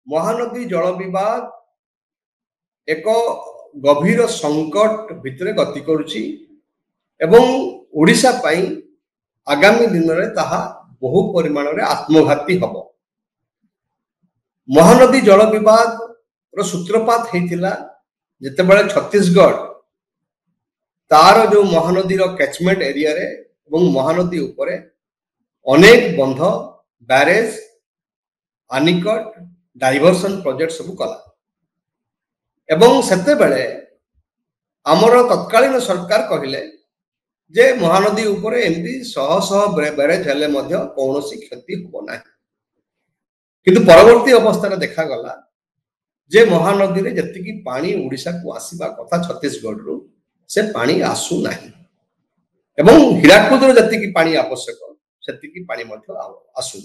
महानदी जल विवाद एक गभीर संकट भितर गति करुछि एवं ओडिशा पई आगामी दिन रे ताहा बहु परिमाण रे आत्मघाती हबो। महानदी जल विवाद रो सूत्रपात हेतिला जेतेबेले छत्तीसगढ़ तार जो महानदी रो कैचमेंट एरिया रे एवं महानदी उपरे अनेक बंध बैरेज आनिकट डाइवर्सन प्रोजेक्ट सब कला एवं सेते बेले आमर तत्कालीन सरकार कहले जे महानदी उपरे एमती शह शह बैरेज हेले मध्य कौनसी क्षति हो ना किंतु परवर्ती अवस्था देखा गला जे महानदी रे जति की पानी ओडिशा को आसीबा कथा छत्तीसगढ़ रु से पानी आसु नाही एवं हीराकुद रो जति की पानी आवश्यक सेति की पानी मध्य आसु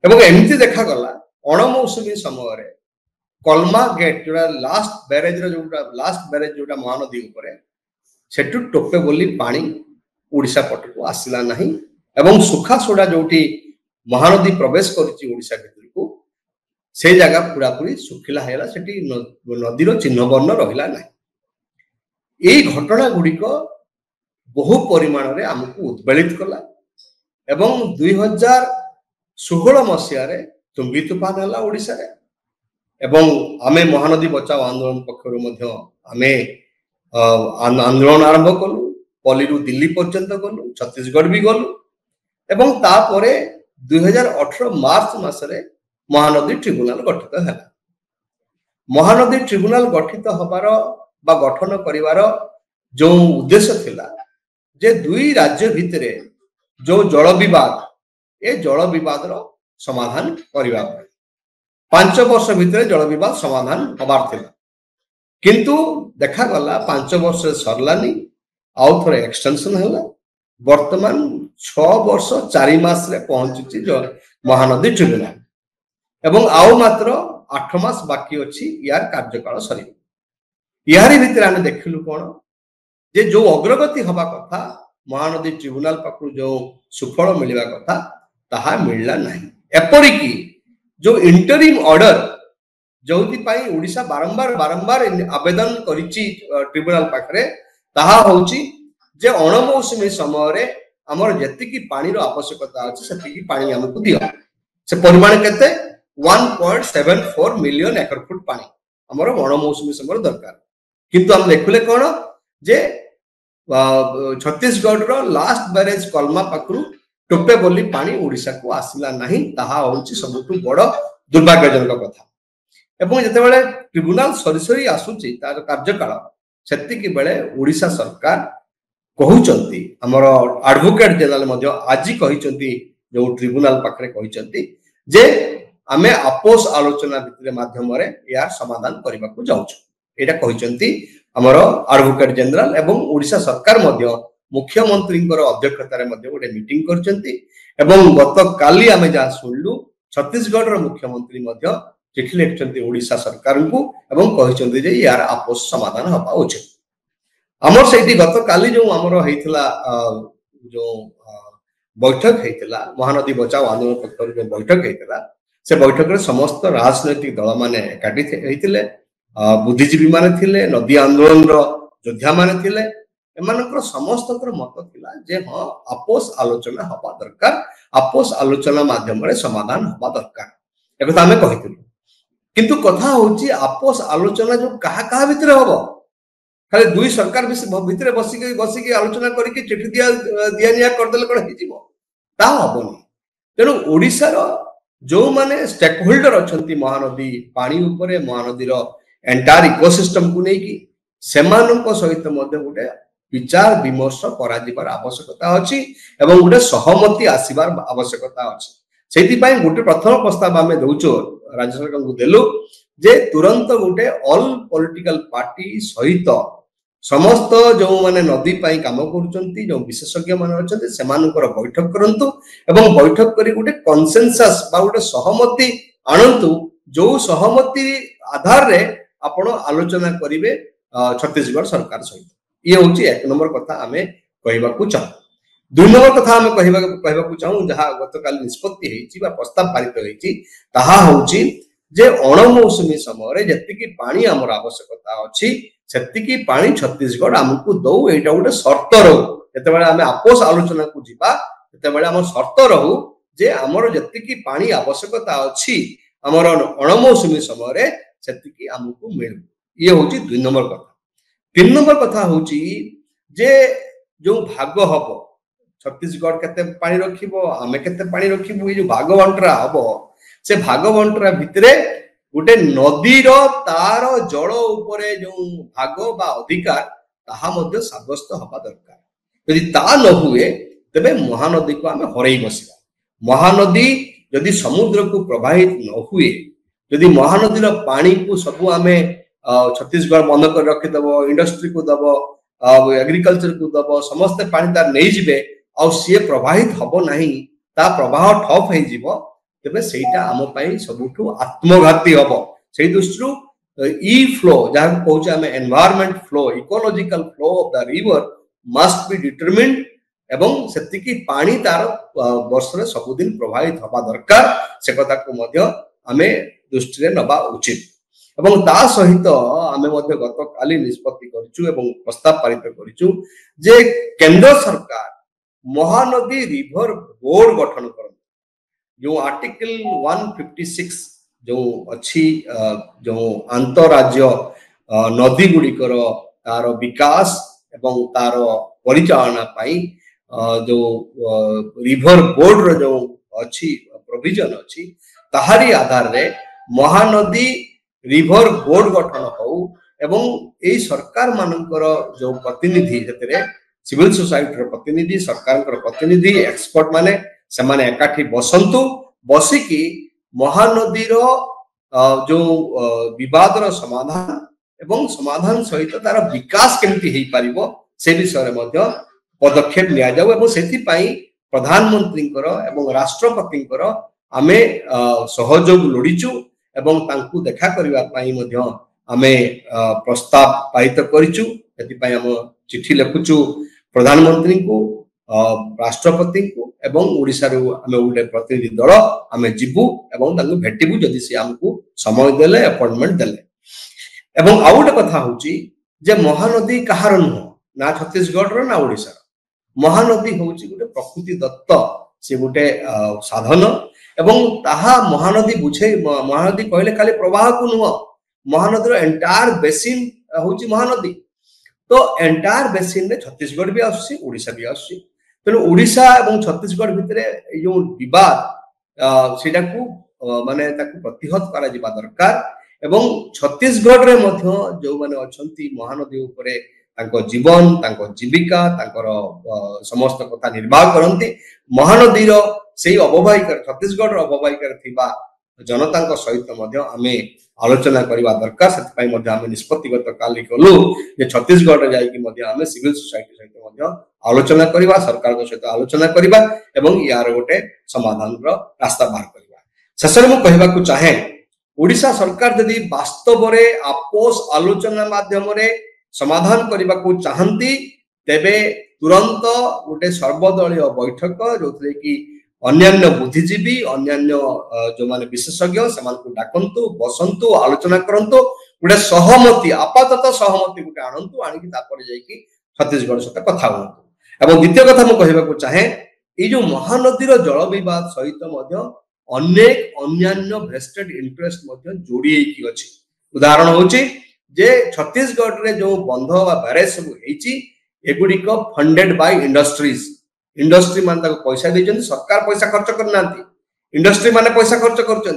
एवं एमती देखा गला अणमौसुमी समय रे कलमा गेट जोड़ा लास्ट बैरेज जोटा महानदी उपरे सेटु टोपे बोली पानी ओडिशा पट को आसिला नहीं एवं सुखा सोडा जोटी महानदी प्रवेश करिछि ओडिशा भितर को से जगह पूरा पूरी सुखिला हैला सेठी नदीर चिन्ह वर्ण रहिला नहीं। एई घटना गुड़िक बहु परिमाण रे हमकु उद्वेलित कला एवं 2016 मसिया रे तुम्बी तूफान हला ओडिशा रे एवं आमे महानदी बचाओ आंदोलन पक्षरु मध्य आमे आंदोलन आरंभ कलु पल्लीरु दिल्ली पर्यंत गलु छत्तीसगढ़ भी गलु एवं तापरे 2018 मार्च मासरे महानदी ट्रिब्यूनल गठित है। महानदी ट्रिब्यूनल गठित हबार बा गठन करिवार जो उद्देश्य थिला जे दुई राज्य भितरे जो जल विवाद ए जल विवाद रो समाधान करिवा 5 वर्ष भितरे जल विवाद समाधान हबार थिला किंतु देखा गला 5 वर्ष सरलानी आउ थोड़े एक्सटेंशन हला वर्तमान 6 वर्ष 4 मास रे पहुंची महानदी ट्रिब्यूनल एवं आउ मात्र 8 मास बाकी अछि यार कार्यकाल सरी यारी भितर आने देखिलु कोन जे जो अग्रगति हबा कथा महानदी ट्रिब्यूनल पकु जो सुफल मिलवा कथा ताहा मिलला नहीं। एपरि की जो इंटरिम ऑर्डर जोथि पाई ओडिशा बारंबार आवेदन करिछि ट्रिब्यूनल पाखरे ताहा होउछि जे अणमौसुमी समय रे हमर जति की पानी रो आवश्यकता अछि सेति की पानी हमकु दियो से परिमाण केते 1.74 मिलियन एकड़ फुट पानी हमर अणमौसुमी समय दरकार किंतु हम देखले कोन जे छत्तीसगढ़ रो लास्ट बैरेज कलमा पाखरु टोपे बोली पानी ओडिशा को आसिला नहीं ताहा होउछि सबटु बड़ दुर्भाग्यजनक कथा एवं जते बेले ट्रिब्यूनल सरी आसुछि तार कार्यकाल सेति की बेले ओडिशा सरकार कहउचंती हमर एडवोकेट जनरल मध्य आजि कहिचंती जो ट्रिब्यूनल पाखरे कहिचंती जे आमे अपोस आलोचना भितर माध्यम रे यार समाधान करबा को जाउछु एटा कहिचंती हमर एडवोकेट जनरल एवं ओडिशा सरकार मध्य मुख्यमंत्री अध्यक्षता रे मध्य गोटे मीटिंग करचंती एवं गत काली आमे जा सुनलु छत्तीसगढ़ रो मुख्यमंत्री मध्य चिठी लिखचंती ओडिशा सरकार को एवं कहिचंती जे यार आपस समाधान हबा उचित हमर सेठी गत काली जो हमर हेतिला जो बैठक हेतिला महानदी बचाओ आंदोलन पक्षर जो बैठक हेतिला से बैठक रे समस्त राजनैतिक दल माने एकाठी हेतिले बुद्धिजीवी माने थिले नदी आंदोलन रो योद्धा माने थिले एमानकर समस्त मत थिला जे हां आपस आलोचना हबा दरकार आपस आलोचना माध्यम रे समाधान हबा दरकार एकता हमें कहिथिलु किंतु कथा होची आपस आलोचना जो कहा भितर हबो खाली दुई सरकार भितर बसिके आलोचना करके चिठी दिया निया कर देले कोन हिजिबो ता हबोनी तेनु ओडिसा रो जो माने स्टेक होल्डर अछंती महानदी पानी उपरे महानदी रो एंटायर इकोसिस्टम को नेकी सेमानक सहित मध्य गुटे विचार विमर्श करा जिबार आवश्यकता अछि एवं गुटे सहमति आसीबार आवश्यकता अछि सेति पई गुटे प्रथम प्रस्ताव आमे दउचो राज्य सरकार को देलु जे तुरंत गुटे ऑल पॉलिटिकल पार्टी सहित समस्त जो माने नदी पाई काम करूचंती जो विशेषज्ञ मान अछंती सेमानकर बैठक करंतु एवं बैठक करी गुटे कंसेंसस बा गुटे सहमति आनंतु जो सहमति आधार रे आपण आलोचना करिवे छत्तीसगढ़ सरकार सहित ये होची एक नंबर कथा आमे कहबा को चाहू। दुई नंबर कथा आमे कहबा को चाहू जहा गतकाल निष्पत्ति हेची बा प्रस्ताव पारित हेची ताहा होची जे अणमौसुमी समय जी पानी आमर आवश्यकता अच्छी से पानी छत्तीसगढ़ आमको दौ यहाँ गोटे सर्त रहू जिते आम आपोष आलोचना को जीवा जिते आम सर्त रहू जे आमर जी पानी आवश्यकता अच्छी आमर अणमौसुमी समय से आमको मिलू। ये हूँ 2 नंबर कथा। 3 नंबर कथा हूँ जे जो भाग हम छत्तीसगढ़ केते पानी रखिबो आमे केते पानी रखिबो ये भाग बंटरा हम से भाग बंटरा भितरे गोटे नदीर तार जल उपरे जो भाग बा अधिकार ताहा मध्य साब्यस्त हवा दरकार। यदि ता न हुए तेबे महानदी को आमे हरई बसिबा। महानदी यदि समुद्र को प्रवाहित न हुए यदि महानदी पानी को सबू आमे छत्तीसगढ़ बंद कर रखिदेव इंडस्ट्री को दब एग्रीकल्चर को दब समस्ते पानी तार नहीं जिबे आ सी प्रवाहित हम नहीं ता प्रवाह ठप हो तेबे सेटा आम पाई सबुठु आत्मघाती हम। से दृष्टि ई फ्लो जहाँ कहूँ आम environment flow ecological flow of the river must be determined एवं सेतिकी पानी तार वर्ष रे सबुदिन प्रवाहित हवा दरकार से कथा को आमे दृष्टि रे नबा उचित। एवं ता सहित आमे गत काली निष्पत्ति करिचु एवं प्रस्ताव पारित करिचु जे केंद्र सरकार महानदी रिवर बोर्ड गठन कर जो आर्टिकल 156 जो अच्छी जो अंतरराज्य नदी गुड़िकर तार विकास एवं तार परिचालना पाई जो रिवर बोर्ड रो जो अच्छी प्रोविजन अच्छी ताहारी आधार रे महानदी रिवर बोर्ड गठन हो एवं ए सरकार मानकर जो प्रतिनिधि जतरे सिविल सोसाइटी प्रतिनिधि सरकार प्रतिनिधि एक्सपर्ट माने से माने एकाठी बसंतु बसिकी महानदी जो विवाद समाधान एवं समाधान सहित तार विकास केमती हो पारिबो से विषय में पदक्षेप लिया जाऊ एवं सेति पाई प्रधानमंत्री एवं राष्ट्रपति आमे सहयोग लोड़ीचु एवं तांकु देखा करबा पाई मध्य आमे प्रस्ताव पारित करिचु। एति पाई हम चिट्ठी लिखुचु प्रधानमंत्री को राष्ट्रपति को एवं ओडिसा रो आमे उडे प्रतिनिधि दल आमे जिबु एवं तांकु भेटिबु जदि से हमकु समय देले अपॉइंटमेंट देले। एवं आउट कथा होची जे महानदी कहार नुह ना छत्तीसगढ़ रो ना ओडिसा महानदी होची गोटे प्रकृति दत्त से गोटे साधन एवं ताहा महानदी बुझे महानदी कहले खाली प्रवाह को नुह महानदी रो एंटायर बेसिन होची महानदी तो एंटायर बेसिन रे छत्तीसगढ़ भी आसी ओडिसा भी आसी तेणु ओडिशा एवं छत्तीसगढ़ भितरे जो विवाद सेटा को माने ताकू प्रतिहत करा जिबा दरकार एवं छत्तीसगढ़ रे मध्य जो माने अछंती महानदी उपरे तांको जीवन तांको जीविका तांकर समस्त कथा निर्वाह करंती महानदी रो सेही अववाहिका छत्तीसगढ़ रो अववाहिका थिबा जनता सहित मध्य आमे आलोचना करबा दरकार सेति पई मध्य आमे निष्पत्तिगत काली कलु जे छत्तीसगढ़ रे जाई कि मध्य आमे सिविल सोसाइटी सहित मध्य आलोचना करबा सरकार को सहित आलोचना करबा एवं यार गोटे समाधान रो रास्ता बाहर करबा। शेष में कहबा को चाहे ओडिशा सरकार यदि वास्तव रे आपोष आलोचना माध्यम रे समाधान करबा को चाहंती तेबे तुरंत गोटे सर्वदलीय बैठक जो कि अन्यान्य बुद्धिजीवी अन्यान्य जो माने विशेषज्ञ से डाकंतु बसंतु आलोचना करंतु गोटे सहमति आपातत सहमति गोटे आणंतु आनिकी तापर जाईकी छत्तीसगढ़ सहित कथा हुंतु। एवं द्वितीय कथा मु कहबा को चाहे ए जो महानदीर जल विवाद सहित मध्य अनेक अन्यान्य वेस्टेड इंटरेस्ट मध्य जोड़ी हेकी अछि। उदाहरण होची जे छत्तीसगढ़ रे जो बंध वा बैरेज सब हेची एगुडी को फंडेड बाय इंडस्ट्रीज इंडस्ट्री मान पैसा देछन सरकार पैसा खर्च करना इंडस्ट्री माने पैसा खर्च करछन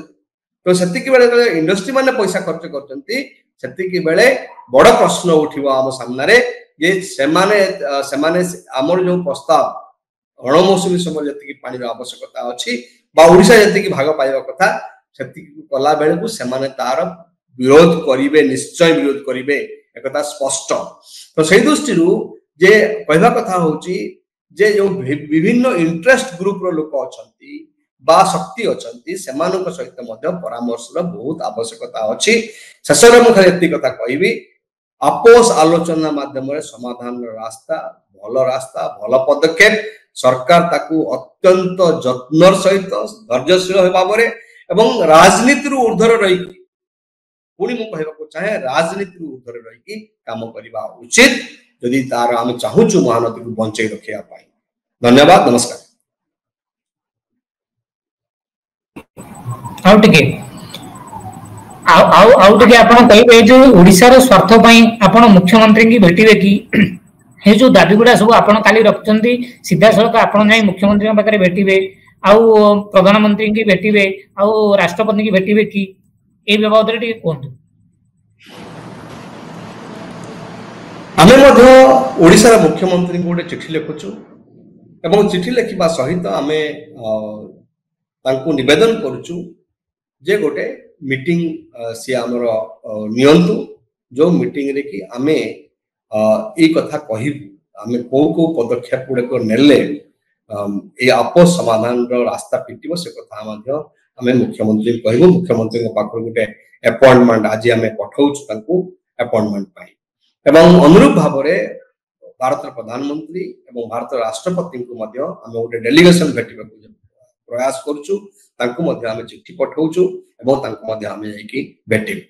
तो सेतिकी बेले इंडस्ट्री माने पैसा खर्च करछंती सेतिकी बेले बड़ प्रश्न उठिबो आम सामने रे ये सेमाने आमर जो प्रस्ताव अणमौसुमी समय जति पानी आवश्यकता अछि बा ओडिशा जति भाग पाइबा कथा सेतिकी कला बेले को सेमाने तार विरोध करिवे निश्चय विरोध करिवे एकता स्पष्ट। तो सेही दृष्टि जे कहबा कथा होची जे जो विभिन्न इंटरेस्ट ग्रुप रो लोक अछंती बा शक्ति अछंती सेमानक सहित मध्य परामर्श रो बहुत आवश्यकता अछि। शेषरे मु खाली एति कथा कहबी आपोष आलोचना माध्यम रे समाधान रास्ता भल पदक्षेप सरकार ताकू अत्यंत जत्नर सहित धैर्यशील भाव में एवं राजनीति ऊर्ध्वर रही पुणी मु कहवाक चाहे राजनीति ऊर्ध्वर रही काम करने उचित जदि तार आम चाहूँ महानदी को बंचाई रखा। धन्यवाद, नमस्कार। आपण कहिबे जो ओडिसा रो स्वार्थ पई आपण मुख्यमंत्री की भेटिबे कि हे जो दाबी गुडा सब आपण काली रखचंदी सीधा सळक आपण जाई मुख्यमंत्री पाखरे भेटिबे आउ प्रधानमंत्री की भेटिबे आउ राष्ट्रपति की भेटिबे कि ए बाबद रे टिके कोन? आमे मध्य ओडिसा रो मुख्यमंत्री को गोटे चिठी लिखुछु एवं चिठी लिखिबा सहित आमे तांको निवेदन करूछु जे गोटे मीटिंग सी आमर नियंतु जो मीटिंग रे कि आमे ए कथा कहिबु आमे को पदक्षेप गुडक नेले ए आपस समाधान रो रास्ता पिटिबो से कथा मध्य आमे मुख्यमंत्री कहबो। मुख्यमंत्री पाखर गोटे अपॉइंटमेंट आज आमे पठाउछु तांको अपॉइंटमेंट पाई एवं अनुरूप भाव रे भारत प्रधानमंत्री एवं भारत राष्ट्रपति को मध्य आमे गोटे डेलीगेशन भेटिबा प्रयास करूछु तांको मध्य आमे चिट्ठी पठाउछु एवं तांको मध्य आमे जाईकी भेटिबु।